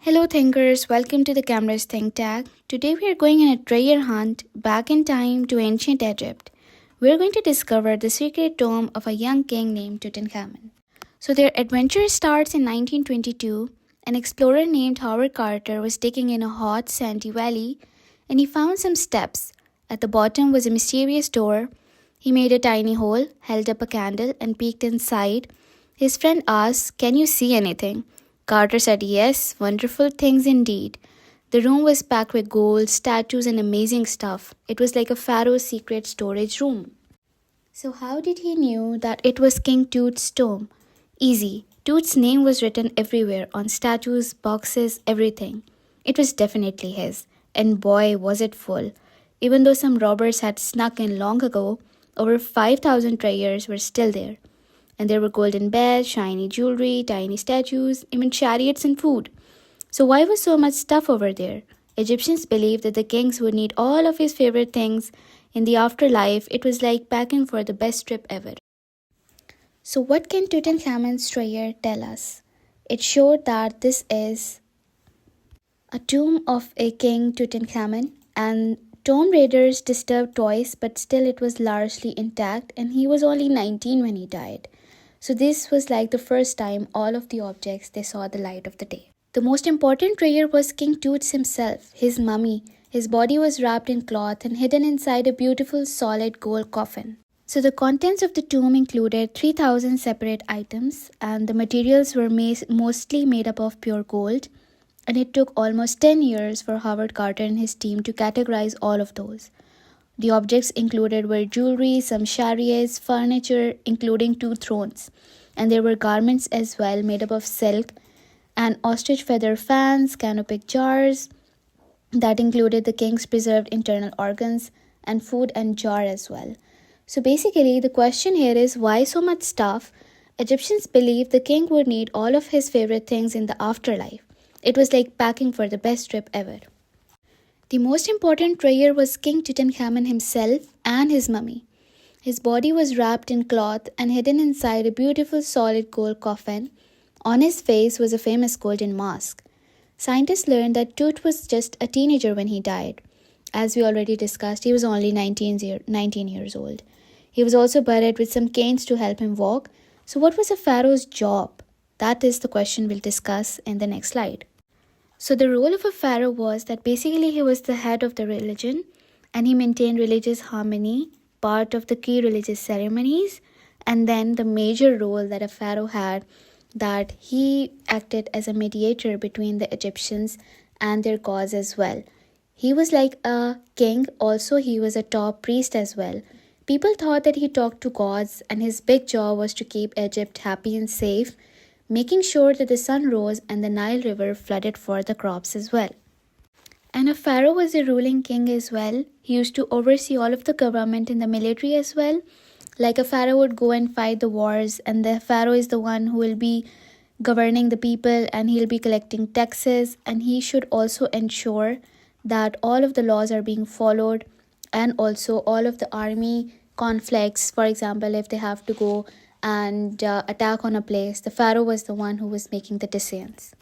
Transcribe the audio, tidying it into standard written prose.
Hello thinkers, welcome to the camera's ThinkTank. Today we are going on a treasure hunt back in time to ancient Egypt. We are going to discover the secret tomb of a young king named Tutankhamun. So their adventure starts in 1922. An explorer named Howard Carter was digging in a hot, sandy valley and he found some steps. At the bottom was a mysterious door. He made a tiny hole, held up a candle and peeked inside. His friend asked, "Can you see anything?" Carter said yes, wonderful things indeed. The room was packed with gold, statues, and amazing stuff. It was like a pharaoh's secret storage room. So how did he know that it was King Tut's tomb? Easy. Tut's name was written everywhere, on statues, boxes, everything. It was definitely his. And boy, was it full. Even though some robbers had snuck in long ago, over 5,000 treasures were still there. And there were golden beds, shiny jewelry, tiny statues, even chariots and food. So why was so much stuff over there? Egyptians believed that the kings would need all of his favorite things in the afterlife. It was like packing for the best trip ever. So what can Tutankhamun's treasure tell us? It showed that this is a tomb of a king Tutankhamun, and tomb raiders disturbed twice, but still it was largely intact, and he was only 19 when he died. So this was like the first time all of the objects they saw the light of the day. The most important treasure was King Tut's himself, his mummy. His body was wrapped in cloth and hidden inside a beautiful solid gold coffin. So the contents of the tomb included 3,000 separate items, and the materials were mostly made up of pure gold. And it took almost 10 years for Howard Carter and his team to categorize all of those. The objects included were jewelry, some chariots, furniture, including 2 thrones. And there were garments as well made up of silk and ostrich feather fans, canopic jars that included the king's preserved internal organs and food and jar as well. So basically the question here is, why so much stuff? Egyptians believed the king would need all of his favorite things in the afterlife. It was like packing for the best trip ever. The most important treasure was King Tutankhamun himself and his mummy. His body was wrapped in cloth and hidden inside a beautiful solid gold coffin. On his face was a famous golden mask. Scientists learned that Tut was just a teenager when he died. As we already discussed, he was only 19 years old. He was also buried with some canes to help him walk. So what was a pharaoh's job? That is the question we'll discuss in the next slide. So the role of a pharaoh was that basically he was the head of the religion and he maintained religious harmony, part of the key religious ceremonies, and then the major role that a pharaoh had, that he acted as a mediator between the Egyptians and their gods as well. He was like a king, also he was a top priest as well. People thought that he talked to gods and his big job was to keep Egypt happy and safe, making sure that the sun rose and the Nile River flooded for the crops as well. And a pharaoh was a ruling king as well. He used to oversee all of the government and the military as well. Like a pharaoh would go and fight the wars, and the pharaoh is the one who will be governing the people and he'll be collecting taxes, and he should also ensure that all of the laws are being followed, and also all of the army conflicts, for example, if they have to go and attack on a place, the pharaoh was the one who was making the decisions.